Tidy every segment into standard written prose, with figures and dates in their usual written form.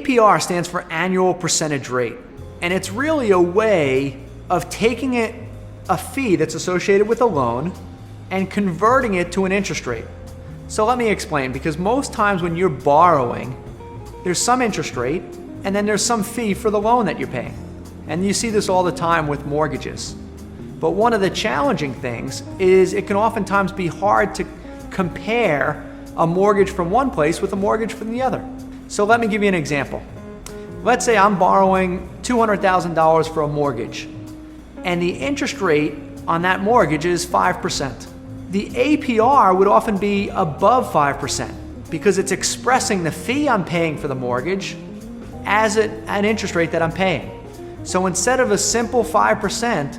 APR stands for annual percentage rate, and it's really a way of taking a fee that's associated with a loan and converting it to an interest rate. So let me explain, because most times when you're borrowing, there's some interest rate and then there's some fee for the loan that you're paying. And you see this all the time with mortgages. But one of the challenging things is it can oftentimes be hard to compare a mortgage from one place with a mortgage from the other. So let me give you an example. Let's say I'm borrowing $200,000 for a mortgage, and the interest rate on that mortgage is 5%. The APR would often be above 5% because it's expressing the fee I'm paying for the mortgage as an interest rate that I'm paying. So instead of a simple 5%,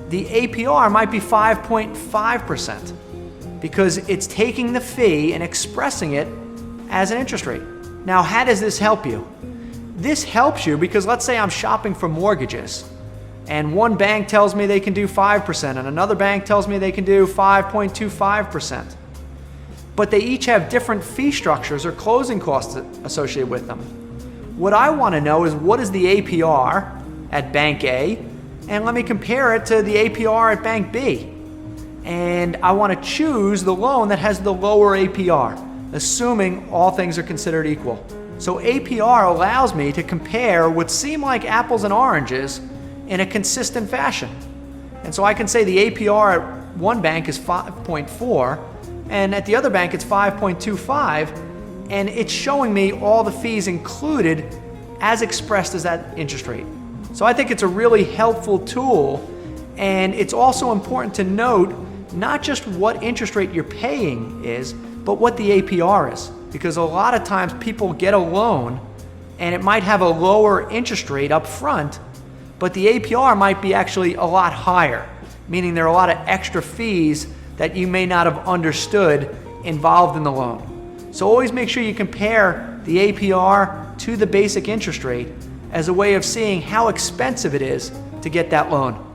the APR might be 5.5% because it's taking the fee and expressing it as an interest rate. Now, how does this help you? This helps you because let's say I'm shopping for mortgages and one bank tells me they can do 5% and another bank tells me they can do 5.25%. But they each have different fee structures or closing costs associated with them. What I want to know is, what is the APR at Bank A? And let me compare it to the APR at Bank B. And I want to choose the loan that has the lower APR, assuming all things are considered equal. So APR allows me to compare what seem like apples and oranges in a consistent fashion. And so I can say the APR at one bank is 5.4 and at the other bank it's 5.25, and it's showing me all the fees included as expressed as that interest rate. So I think it's a really helpful tool, and it's also important to note not just what interest rate you're paying is, but what the APR is. Because a lot of times people get a loan and it might have a lower interest rate up front, but the APR might be actually a lot higher, meaning there are a lot of extra fees that you may not have understood involved in the loan. So always make sure you compare the APR to the basic interest rate as a way of seeing how expensive it is to get that loan.